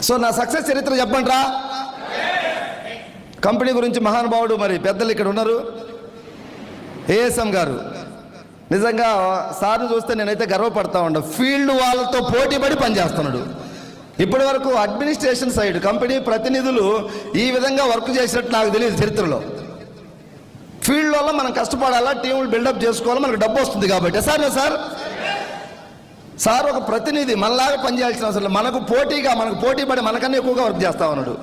So నా success చరిత్ర చెప్పండిరా. Company గురించి మహానుభావుడు మరి పెద్దలు ఇక్కడ ఉన్నారు, ఏఎస్ఎం గారు. నిజంగా సార్ని చూస్తే నేనైతే గర్వపడతా ఉన్నా. ఫీల్డ్ వాళ్ళతో పోటీపడి పనిచేస్తున్నాడు. ఇప్పటి వరకు అడ్మినిస్ట్రేషన్ సైడ్ కంపెనీ ప్రతినిధులు ఈ విధంగా వర్క్ చేసినట్టు నాకు తెలియదు చరిత్రలో. ఫీల్డ్ వల్ల మనం కష్టపడాలా, టీములు బిల్డప్ చేసుకోవాలి, మనకు డబ్బు వస్తుంది కాబట్టి. సార్ ఒక ప్రతినిధి మనలాగా పనిచేయాల్సిన అవసరం లేదు. మనకు పోటీపడి మనకన్నా ఎక్కువగా వర్క్ చేస్తా ఉన్నాడు.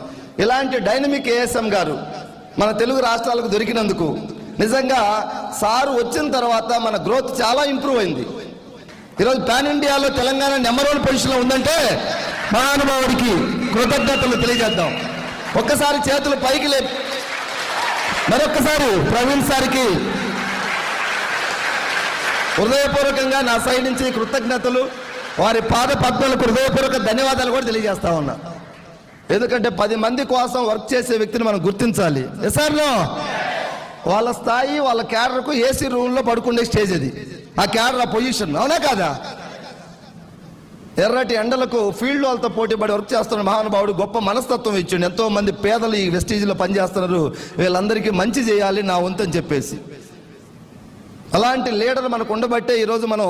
ఇలాంటి డైనమిక్ ఏఎస్ఎం గారు మన తెలుగు రాష్ట్రాలకు దొరికినందుకు నిజంగా సారు వచ్చిన తర్వాత మన గ్రోత్ చాలా ఇంప్రూవ్ అయింది. ఈరోజు పాన్ ఇండియాలో తెలంగాణ నెంబర్ 1 పొజిషన్లో ఉందంటే మహానుభావుడికి కృతజ్ఞతలు తెలియజేద్దాం. ఒక్కసారి చేతులు పైకి మరొక్కసారి ప్రవీణ్ సార్కి హృదయపూర్వకంగా నా సైడ్ నుంచి కృతజ్ఞతలు, వారి పాద పద్మలకు హృదయపూర్వక ధన్యవాదాలు కూడా తెలియజేస్తా ఉన్నా. ఎందుకంటే 10 మంది కోసం వర్క్ చేసే వ్యక్తిని మనం గుర్తించాలి. ఎస్ఆర్లో వాళ్ళ స్థాయి, వాళ్ళ క్యాడర్కు ఏసీ రూమ్లో పడుకునే స్టేజ్ అది. ఆ క్యాడర్, ఆ పొజిషన్, అవునా కాదా? ఎర్రటి ఎండలకు ఫీల్డ్ వాళ్ళతో పోటీపడి వర్క్ చేస్తున్న మహానుభావుడు గొప్ప మనస్తత్వం ఇచ్చిండు. ఎంతో మంది పేదలు ఈ వెస్టీజ్లో పనిచేస్తున్నారు, వీళ్ళందరికీ మంచి చేయాలి నా వంతు అని చెప్పేసి. అలాంటి లీడర్ మనకు ఉండబట్టే ఈరోజు మనం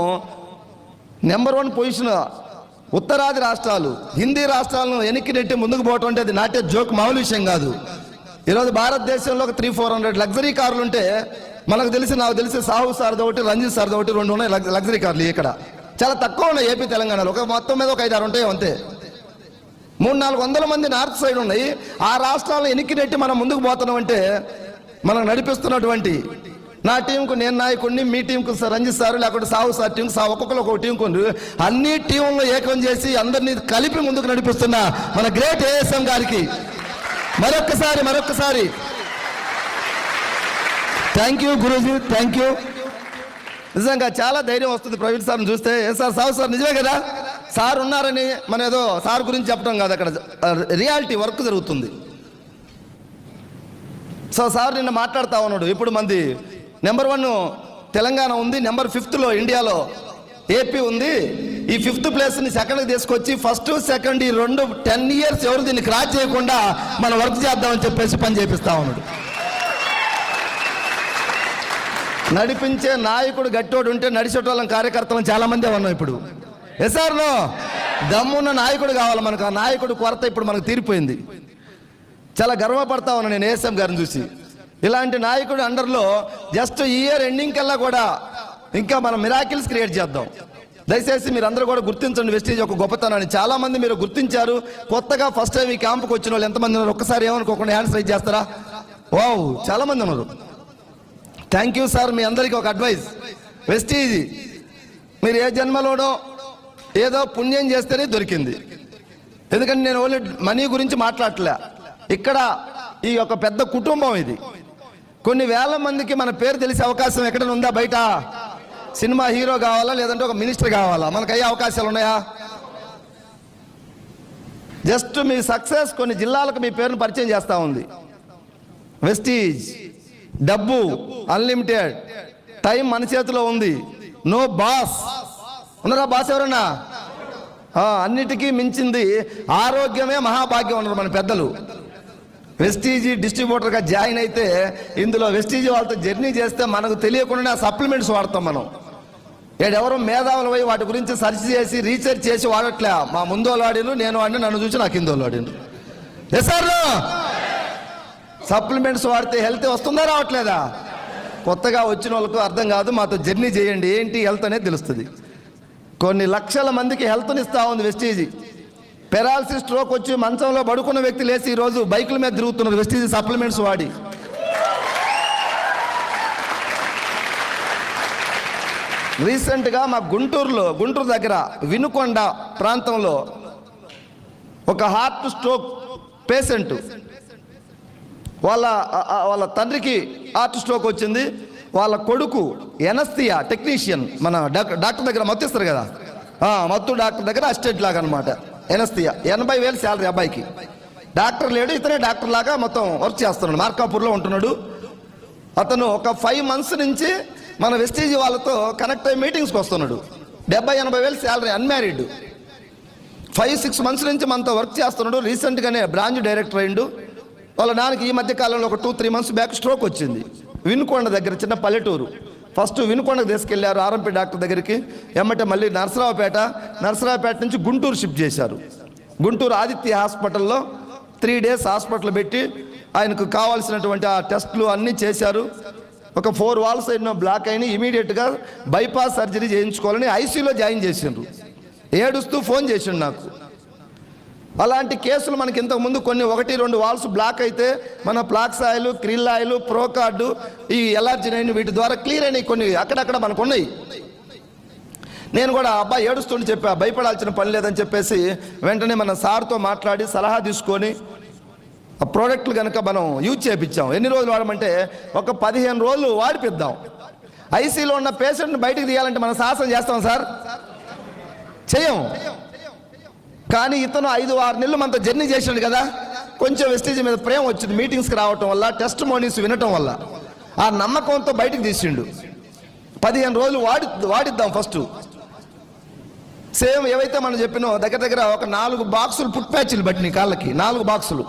నెంబర్ 1 పొజిషన్. ఉత్తరాది రాష్ట్రాలు, హిందీ రాష్ట్రాలను వెనక్కి నెట్టి ముందుకు పోవటం అంటే అది నాటే జోక్, మామూలు విషయం కాదు. ఈరోజు భారతదేశంలో ఒక 300-400 లగ్జరీ కార్లు ఉంటే నాకు తెలిసి సాహు సార్ది ఒకటి, రంజిత్ సార్ది ఒకటి, 2 ఉన్నాయి లగ్జరీ కార్లు. ఇక్కడ చాలా తక్కువ ఉన్నాయి ఏపీ తెలంగాణలో. మొత్తం మీద ఒక 5-6 ఉంటాయి అంతే. 300-400 మంది నార్త్ సైడ్ ఉన్నాయి. ఆ రాష్ట్రాలను వెనక్కి నెట్టి మనం ముందుకు పోతున్నాం అంటే మనం నడిపిస్తున్నటువంటి నా టీంకు నేను నాయకుడిని, మీ టీంకు రంజిత్ సార్, లేకపోతే సాహు సార్ టీంకు ఒక్కొక్కరు ఒక టీంకు అన్ని టీంలను ఏకం చేసి అందరినీ కలిపి ముందుకు నడిపిస్తున్న మన గ్రేట్ ఏఎస్ఎం గారికి మరొక్కసారి thank you Guruji, thank you. నిజంగా చాలా ధైర్యం వస్తుంది ప్రవీణ్ సార్ని చూస్తే. సార్ సాహు సార్ నిజమే కదా, సార్ ఉన్నారని మనం ఏదో సార్ గురించి చెప్పడం కాదు, అక్కడ రియాలిటీ వర్క్ జరుగుతుంది. సో సార్ నిన్న మాట్లాడుతూ ఉన్నాడు, ఇప్పుడు మంది నెంబర్ 1 తెలంగాణ ఉంది, నెంబర్ 5లో ఇండియాలో ఏపీ ఉంది. ఈ 5th ప్లేస్ని 2కి తీసుకొచ్చి 1st, 2nd ఈ 10 years ఎవరు దీన్ని క్రాస్ చేయకుండా మనం వర్క్ చేద్దామని చెప్పేసి పని చేపిస్తా ఉన్నాడు. నడిపించే నాయకుడు గట్టోడు ఉంటే నడిచేటోళ్ళం కార్యకర్తలను చాలా మంది ఉన్నాం ఇప్పుడు. ఎస్ఆర్లో దమ్మున్న నాయకుడు కావాలి మనకు. ఆ నాయకుడు కొరత ఇప్పుడు మనకు తీరిపోయింది. చాలా గర్వపడతా ఉన్నాను నేను ఏఎస్ఎం గారిని చూసి. ఇలాంటి నాయకుడు అండర్లో జస్ట్ ఈ ఇయర్ ఎండింగ్ కల్లా కూడా ఇంకా మనం మిరాకిల్స్ క్రియేట్ చేద్దాం. దయచేసి మీరు అందరూ కూడా గుర్తించండి వెస్టీజ్ యొక్క గొప్పతనాన్ని. చాలా మంది మీరు గుర్తించారు. కొత్తగా ఫస్ట్ టైం ఈ క్యాంపుకి వచ్చిన వాళ్ళు ఎంతమంది ఉన్నారు ఒక్కసారి ఏమనుకోకుండా హ్యాండ్స్ రైజ్ చేస్తారా? వావ్, చాలా మంది ఉన్నారు. Thank you sir. మీ అందరికీ ఒక అడ్వైస్, వెస్టీజ్ మీరు ఏ జన్మలోనో ఏదో పుణ్యం చేస్తేనే దొరికింది. ఎందుకంటే నేను ఓన్లీ మనీ గురించి మాట్లాడలే. ఇక్కడ ఈ యొక్క పెద్ద కుటుంబం ఇది. కొన్ని వేల మందికి మన పేరు తెలిసే అవకాశం ఎక్కడైనా ఉందా? బయట సినిమా హీరో కావాలా, లేదంటే ఒక మినిస్టర్ కావాలా? మనకు అయ్యే అవకాశాలు ఉన్నాయా? జస్ట్ మీ సక్సెస్ కొన్ని జిల్లాలకు మీ పేరును పరిచయం చేస్తూ ఉంది. వెస్టీజ్ డబ్బు అన్లిమిటెడ్, టైం మన చేతిలో ఉంది, నో బాస్. ఉన్నారా బాస్ ఎవరన్నా? అన్నిటికీ మించింది ఆరోగ్యమే మహాభాగ్యం ఉన్నారు మన పెద్దలు. వెస్టీజీ డిస్ట్రిబ్యూటర్గా జాయిన్ అయితే ఇందులో వెస్టీజీ వాళ్ళతో జర్నీ చేస్తే మనకు తెలియకుండా సప్లిమెంట్స్ వాడతాం మనం. ఎవరో మేధావులు పోయి వాటి గురించి సెర్చ్ చేసి రీసెర్చ్ చేసి వాడట్లే. మా ముందు వాళ్ళు వాడిను, నేను వాడిని, నన్ను చూసి నా కింద వాళ్ళు వాడిను. సార్ సప్లిమెంట్స్ వాడితే హెల్త్ వస్తుందా రావట్లేదా? కొత్తగా వచ్చిన వాళ్ళకు అర్థం కాదు. మాతో జర్నీ చేయండి, ఏంటి హెల్త్ అనేది తెలుస్తుంది. కొన్ని లక్షల మందికి హెల్త్ని ఇస్తా ఉంది వెస్టీజీ. పెరాలసిస్, స్ట్రోక్ వచ్చి మంచంలో పడుకున్న వ్యక్తి లేచి ఈరోజు బైకుల మీద తిరుగుతున్నారు వెస్టీజీ సప్లిమెంట్స్ వాడి. రీసెంట్గా మా గుంటూరు దగ్గర వినుకొండ ప్రాంతంలో ఒక హార్ట్ స్ట్రోక్ పేషెంట్, వాళ్ళ తండ్రికి హార్ట్ స్ట్రోక్ వచ్చింది. వాళ్ళ కొడుకు ఎనస్థియా టెక్నీషియన్, మన డాక్టర్ దగ్గర మత్తు ఇస్తారు కదా, మత్తు డాక్టర్ దగ్గర అసిస్టెంట్ లాగా అనమాట. ఎనస్థియా 80,000 శాలరీ అబ్బాయికి. డాక్టర్ లేడు, ఇతనే డాక్టర్ లాగా మొత్తం వర్క్ చేస్తున్నాడు. మార్కాపూర్లో ఉంటున్నాడు. అతను ఒక 5 months నుంచి మన వెస్టీజీ వాళ్ళతో కనెక్ట్ అయ్యి మీటింగ్స్కి వస్తున్నాడు. 70,000-80,000 శాలరీ, అన్మ్యారీడ్. 5-6 months నుంచి మనతో వర్క్ చేస్తున్నాడు. రీసెంట్గానే బ్రాంచ్ డైరెక్టర్ అయిండు. వాళ్ళ నాన్నకి ఈ మధ్య కాలంలో ఒక 2-3 months బ్యాక్ స్ట్రోక్ వచ్చింది. వినుకొండ దగ్గర చిన్న పల్లెటూరు. ఫస్ట్ వినుకొండకు తీసుకెళ్లారు ఆర్ఎంపీ డాక్టర్ దగ్గరికి. ఎమ్మటే మళ్ళీ నరసరావుపేట నుంచి గుంటూరు షిఫ్ట్ చేశారు. గుంటూరు ఆదిత్య హాస్పిటల్లో 3 days హాస్పిటల్ పెట్టి ఆయనకు కావాల్సినటువంటి ఆ టెస్టులు అన్నీ చేశారు. ఒక 4 valves ఎన్నో బ్లాక్ అయినా ఇమీడియట్గా బైపాస్ సర్జరీ చేయించుకోవాలని ఐసీయూలో జాయిన్ చేసిండ్రు. ఏడుస్తూ ఫోన్ చేసిండు నాకు. అలాంటి కేసులు మనకి ఇంతకుముందు కొన్ని 1-2 valves బ్లాక్ అయితే మన ప్లాక్స్ ఆయిల్, క్రిల్ ఆయిల్, ప్రోకార్డు, ఈ ఎలర్జినైన్ వీటి ద్వారా క్లియర్ అయినాయి. కొన్ని అక్కడక్కడ మనకు ఉన్నాయి. నేను కూడా అబ్బాయి ఏడుస్తుంటే చెప్పా, భయపడాల్సిన పని లేదని చెప్పేసి వెంటనే మన సార్తో మాట్లాడి సలహా తీసుకొని ఆ ప్రోడక్ట్లు కనుక మనం యూజ్ చేయించాం. ఎన్ని రోజులు వాడమంటే ఒక 15 రోజులు వాడిపిద్దాం. ఐసీలో ఉన్న పేషెంట్ని బయటికి తీయాలంటే మనం సాహసం చేస్తాం సార్? చేయం. కానీ ఇతను 5-6 నెలలు మనతో జర్నీ చేసాడు కదా, కొంచెం వెస్టేజ్ మీద ప్రేమ వచ్చింది. మీటింగ్స్కి రావటం వల్ల, టెస్ట్ మోనీస్ వినటం వల్ల ఆ నమ్మకంతో బయటికి తీసిండు. 15 రోజులు వాడిద్దాం ఫస్ట్. సేమ్ ఏవైతే మనం చెప్పినో దగ్గర ఒక 4 బాక్సులు పుట్ ప్యాచ్లు పట్టినాయి కాళ్ళకి. 4 బాక్సులు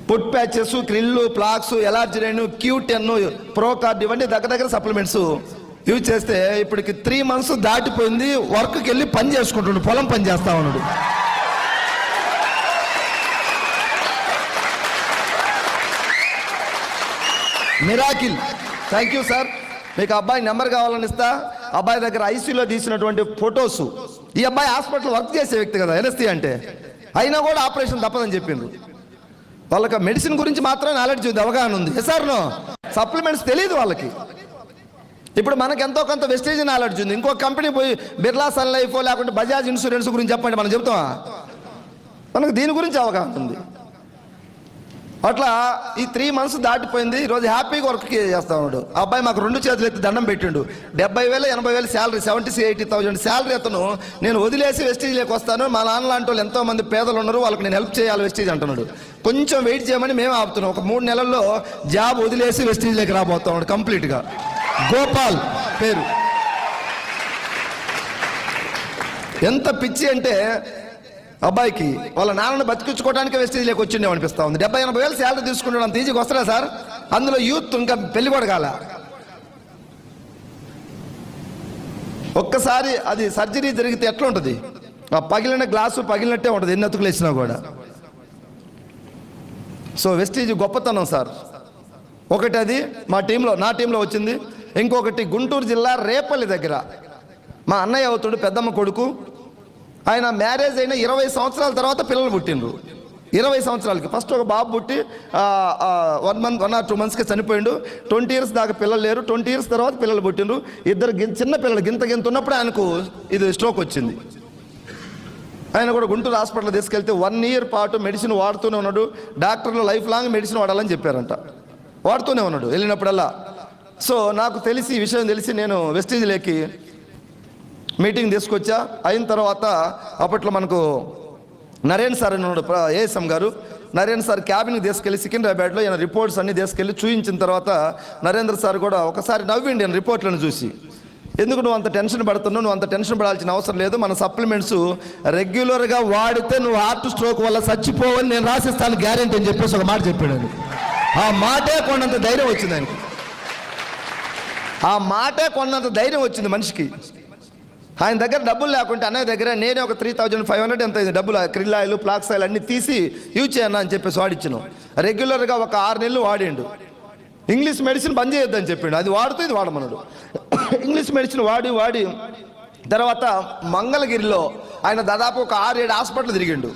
పుట్ ప్యాచెస్, క్రిల్లు, ప్లాక్స్, ఎలార్జినైన్, Q10, ప్రోకార్డ్, ఇవన్నీ దగ్గర సప్లిమెంట్స్ యూజ్ చేస్తే ఇప్పటికి 3 months దాటిపోయింది. వర్క్కి వెళ్ళి పని చేసుకుంటున్నాడు, పొలం పని చేస్తా ఉన్నాడు. మిరాకిల్. Thank you sir. మీకు అబ్బాయి నెంబర్ కావాలని ఇస్తా. అబ్బాయి దగ్గర ఐసీయూలో తీసినటువంటి ఫొటోస్. ఈ అబ్బాయి హాస్పిటల్ వర్క్ చేసే వ్యక్తి కదా, ఎన్ఎస్టీ అంటే. అయినా కూడా ఆపరేషన్ తప్పదని చెప్పిండ్రు. వాళ్ళకి మెడిసిన్ గురించి మాత్రం నాలెడ్జ్ ఉంది, అవగాహన ఉంది. ఎస్ఆర్నో సప్లిమెంట్స్ తెలియదు వాళ్ళకి. ఇప్పుడు మనకు ఎంతో కొంత వెస్టేజ్ నాలెడ్జ్ ఉంది. ఇంకో కంపెనీ పోయి బిర్లా సన్ లైఫ్ లేకుంటే బజాజ్ ఇన్సూరెన్స్ గురించి చెప్పండి, మనం చెప్తామా? మనకు దీని గురించి అవగాహన ఉంది. అట్లా ఈ 3 months దాటిపోయింది. ఈరోజు హ్యాపీగా వర్క్ చేస్తా ఉన్నాడు. ఆ అబ్బాయి మాకు 2 చేతులు ఎత్తి దండం పెట్టిండు. 70,000-80,000 శాలరీ, 70,000-80,000 శాలరీ. అతను నేను వదిలేసి వెస్టేజ్లోకి వస్తాను, మా నాన్న లాంటి వాళ్ళు ఎంతో మంది పేదలు ఉన్నారు, వాళ్ళకి నేను హెల్ప్ చేయాలి వెస్టేజ్ అంటున్నాడు. కొంచెం వెయిట్ చేయమని మేము ఆపుతున్నాం. ఒక 3 నెలల్లో జాబ్ వదిలేసి వెస్టేజ్లోకి రాబోతా ఉన్నాడు కంప్లీట్గా. గోపాల్ పేరు. ఎంత పిచ్చి అంటే అబ్బాయికి వాళ్ళ నాన్నను బతికించుకోవడానికి వెస్టేజ్లోకి వచ్చిండే అనిపిస్తా ఉంది. 70,000-80,000 శాలరీ తీసుకుంటాడు, అంత ఈజీగా వస్తారా సార్? అందులో యూత్, ఇంకా పెళ్లి కూడా కాల. ఒక్కసారి అది సర్జరీ జరిగితే ఎట్లా ఉంటుంది? ఆ పగిలిన గ్లాసు పగిలినట్టే ఉంటుంది, ఎన్ని అతుకులు వేసినా కూడా. సో వెస్టేజ్ గొప్పతనం సార్. ఒకటి అది నా టీంలో వచ్చింది. ఇంకొకటి గుంటూరు జిల్లా రేపల్లి దగ్గర మా అన్నయ్య అవుతాడు, పెద్దమ్మ కొడుకు. ఆయన మ్యారేజ్ అయిన 20 సంవత్సరాల తర్వాత పిల్లలు పుట్టిండ్రు. 20 సంవత్సరాలకి ఫస్ట్ ఒక బాబు పుట్టి 1 or 2 monthsకి చనిపోయిండు. 20 years దాకా పిల్లలు లేరు. 20 years తర్వాత పిల్లలు పుట్టిండ్రు. 2 చిన్న పిల్లలు గింత ఉన్నప్పుడు ఆయనకు ఇది స్ట్రోక్ వచ్చింది. ఆయన కూడా గుంటూరు హాస్పిటల్ తీసుకెళ్తే 1 year పాటు మెడిసిన్ వాడుతూనే ఉన్నాడు. డాక్టర్లు లైఫ్ లాంగ్ మెడిసిన్ వాడాలని చెప్పారంట. వాడుతూనే ఉన్నాడు వెళ్ళినప్పుడల్లా. సో నాకు తెలిసి ఈ విషయం తెలిసి నేను వెస్టేజ్లోకి మీటింగ్ తీసుకొచ్చా. అయిన తర్వాత అప్పట్లో మనకు నరేన్ సార్ అని ఉన్నాడు, ఏఎస్ఎం గారు. నరేన్ సార్ క్యాబిన్కి తీసుకెళ్ళి సికింద్రాబాద్లో ఈయన రిపోర్ట్స్ అన్నీ తీసుకెళ్ళి చూయించిన తర్వాత నరేంద్ర సార్ కూడా ఒకసారి నవ్విండి ఆయన రిపోర్ట్లను చూసి. ఎందుకు నువ్వు అంత టెన్షన్ పడుతున్నావు? నువ్వు అంత టెన్షన్ పడాల్సిన అవసరం లేదు. మన సప్లిమెంట్స్ రెగ్యులర్గా వాడితే నువ్వు హార్ట్ స్ట్రోక్ వల్ల చచ్చిపోవని నేను రాసిస్తాను గ్యారెంటీ అని చెప్పేసి ఒక మాట చెప్పాడు. ఆ మాటే కొన్నంత ధైర్యం వచ్చింది ఆయనకి. ఆ మాటే కొన్నంత ధైర్యం వచ్చింది మనిషికి. ఆయన దగ్గర డబ్బులు లేకుంటే అన్నయ్య దగ్గర నేనే ఒక 3,500 ఎంత అయింది డబ్బులు, క్రిల్ ఆయిల్, ప్లాక్స్ ఆయిల్ అన్నీ తీసి యూజ్ చేయన్నా అని చెప్పేసి వాడిచ్చాను. రెగ్యులర్గా ఒక 6 నెలలు వాడిండు. ఇంగ్లీష్ మెడిసిన్ బంద్ చేయొద్దని చెప్పిండు. అది వాడుతూ ఇది వాడమన్నాడు. ఇంగ్లీష్ మెడిసిన్ వాడి తర్వాత మంగళగిరిలో ఆయన దాదాపు ఒక 6-7 హాస్పిటల్ తిరిగిండు.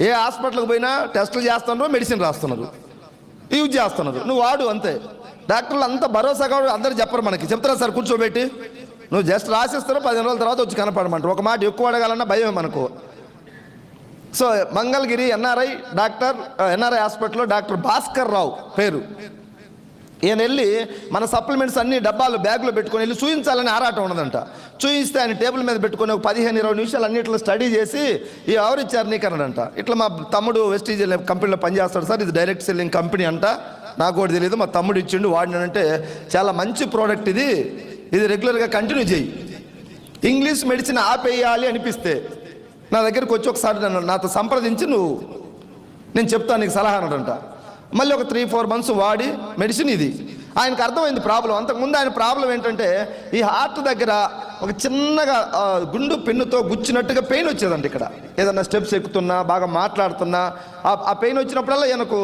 ఏ హాస్పిటల్కి పోయినా టెస్టులు చేస్తున్నారు, మెడిసిన్ రాస్తున్నారు, యూజ్ చేస్తున్నారు. నువ్వు వాడు అంతే. డాక్టర్లు అంత భరోసాగా అందరూ చెప్పరు మనకి. చెప్తారా సార్ కూర్చోబెట్టి? నువ్వు జస్ట్ రాసిస్తారు, 15 రోజుల తర్వాత వచ్చి కనపడమంటారు. ఒక మాట ఎక్కువ అడగాలన్నా భయమే మనకు. సో మంగళగిరి ఎన్ఆర్ఐ హాస్పిటల్లో డాక్టర్ భాస్కర్ రావు పేరు. ఈయన వెళ్ళి మన సప్లిమెంట్స్ అన్ని డబ్బాలు బ్యాగ్లో పెట్టుకొని వెళ్ళి చూయించాలని ఆరాటం ఉన్నదంట. చూయిస్తే ఆయన టేబుల్ మీద పెట్టుకొని ఒక 15-20 నిమిషాలు అన్నిట్లో స్టడీ చేసి ఎవరు ఇచ్చారు నీకు అన్నాడంట. ఇట్లా మా తమ్ముడు వెస్టీజ్ కంపెనీలో పనిచేస్తాడు సార్, ఇది డైరెక్ట్ సెల్లింగ్ కంపెనీ అంట, నాకు కూడా తెలియదు, మా తమ్ముడు ఇచ్చిండు వాడినంటే. చాలా మంచి ప్రోడక్ట్ ఇది రెగ్యులర్గా కంటిన్యూ చేయి. ఇంగ్లీష్ మెడిసిన్ ఆపేయాలి అనిపిస్తే నా దగ్గరికి వచ్చి ఒకసారి నాతో సంప్రదించి నేను చెప్తాను నీకు సలహా అన్నాడంట. మళ్ళీ ఒక 3-4 months వాడి మెడిసిన్ ఇది. ఆయనకు అర్థమైంది ప్రాబ్లం. అంతకుముందు ఆయన ప్రాబ్లం ఏంటంటే ఈ హార్ట్ దగ్గర ఒక చిన్నగా గుండు పెన్నుతో గుచ్చినట్టుగా పెయిన్ వచ్చేదండి. ఇక్కడ ఏదన్నా స్టెప్స్ ఎక్కుతున్నా, బాగా మాట్లాడుతున్నా ఆ పెయిన్ వచ్చినప్పుడల్లా ఈయనకు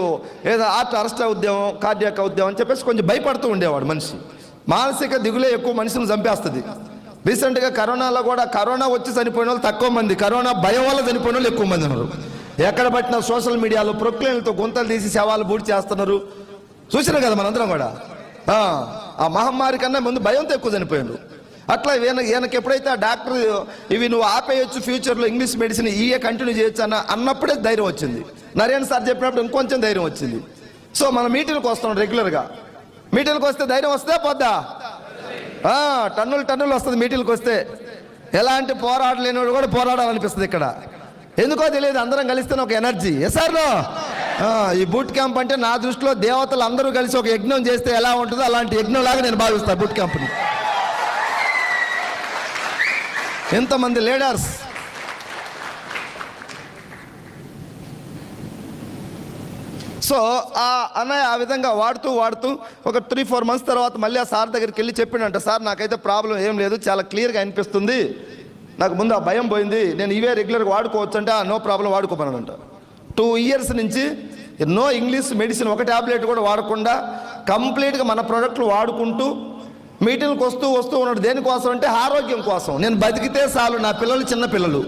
ఏదో హార్ట్ అరెస్ట్ అవుద్దాం, కార్డియాక్ అవుద్దాం అని చెప్పేసి కొంచెం భయపడుతూ ఉండేవాడు మనిషి. మానసిక దిగులే ఎక్కువ మనిషిని చంపేస్తుంది. రీసెంట్గా కరోనాలో కూడా కరోనా వచ్చి చనిపోయిన వాళ్ళు తక్కువ మంది, కరోనా భయం వల్ల చనిపోయిన వాళ్ళు ఎక్కువ మంది ఉన్నారు. ఎక్కడ పట్టిన సోషల్ మీడియాలో ప్రొక్లైన్లతో గుంతలు తీసి శవాలు బూడి చేస్తున్నారు. చూసినాం కదా మనందరం కూడా. ఆ మహమ్మారి కన్నా ముందు భయంతో ఎక్కువ చనిపోయాడు. అట్లా ఈయనకి ఎప్పుడైతే ఆ డాక్టర్ ఇవి నువ్వు ఆపేయచ్చు, ఫ్యూచర్లో ఇంగ్లీష్ మెడిసిన్ ఇయే కంటిన్యూ చేయొచ్చు అన్నప్పుడే ధైర్యం వచ్చింది. నరేన్ సార్ చెప్పినప్పుడు ఇంకొంచెం ధైర్యం వచ్చింది. సో మన మీటింగ్కి వస్తాం రెగ్యులర్గా. మీటింగ్కి వస్తే ధైర్యం వస్తే పోద్దా? టన్నులు వస్తుంది మీటింగ్కి వస్తే. ఎలాంటి పోరాడలేనివాడు కూడా పోరాడాలనిపిస్తుంది ఇక్కడ. ఎందుకో తెలియదు, అందరం కలిస్తేనే ఒక ఎనర్జీ. ఎస్ఆర్లో ఈ బూట్ క్యాంప్ అంటే నా దృష్టిలో దేవతలు అందరూ కలిసి ఒక యజ్ఞం చేస్తే ఎలా ఉంటుందో అలాంటి యజ్ఞం లాగా నేను భావిస్తాను బూట్ క్యాంప్ని. ఎంతమంది లీడర్స్, సో ఆ అన్నయ్య ఆ విధంగా వాడుతూ ఒక 3-4 months తర్వాత మళ్ళీ ఆ సార్ దగ్గరికి వెళ్ళి చెప్పిండంట, సార్ నాకైతే ప్రాబ్లం ఏం లేదు, చాలా క్లియర్గా అనిపిస్తుంది, నాకు ముందు ఆ భయం పోయింది, నేను ఇవే రెగ్యులర్గా వాడుకోవచ్చు అంటే నో ప్రాబ్లం వాడుకోమన్నాడంట. 2 years నుంచి నో ఇంగ్లీష్ మెడిసిన్ ఒక ట్యాబ్లెట్ కూడా వాడకుండా కంప్లీట్గా మన ప్రోడక్ట్లు వాడుకుంటూ మీటింగ్కి వస్తూ ఉన్నాడు. దేనికోసం అంటే ఆరోగ్యం కోసం. నేను బతికితే చాలు, నా పిల్లలు చిన్న పిల్లలు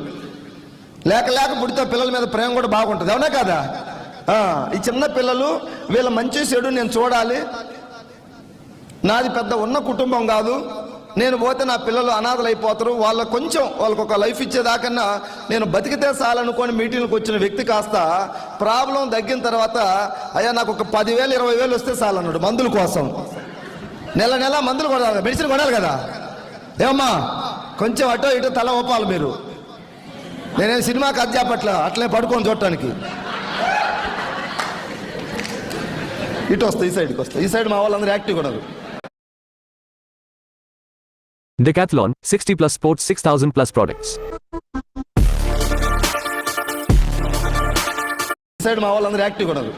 లేక పుడితే పిల్లల మీద ప్రేమ కూడా బాగుంటుంది, అవునా కదా? ఈ చిన్న పిల్లలు వీళ్ళ మంచి చెడు నేను చూడాలి. నాది పెద్ద ఉన్న కుటుంబం కాదు, నేను పోతే నా పిల్లలు అనాథలు అయిపోతారు, వాళ్ళకు ఒక లైఫ్ ఇచ్చేదాకన్నా నేను బతికితే చాలనుకొని మీటింగ్కి వచ్చిన వ్యక్తి కాస్త ప్రాబ్లం తగ్గిన తర్వాత అయ్యా నాకు ఒక 10,000-20,000 వస్తే చాలన్నాడు మందుల కోసం. నెల మందులు కొనాలి, మెడిసిన్ కొనాలి కదా. ఏమమ్మా కొంచెం అటో ఇటో తల ఊపాలి మీరు. నేనేం సినిమాకి అధ్యాపట్ల అట్లనే పడుకొని చూడటానికి. ఇటు వస్తాయి, ఈ సైడ్కి వస్తాయి. ఈ సైడ్ మా వాళ్ళందరూ యాక్టివ్ కొనరు. Decathlon, 60+ sports, 6,000+ products. ఈ సైడ్ మా వాళ్ళందరూ యాక్టివ్ కొనరు.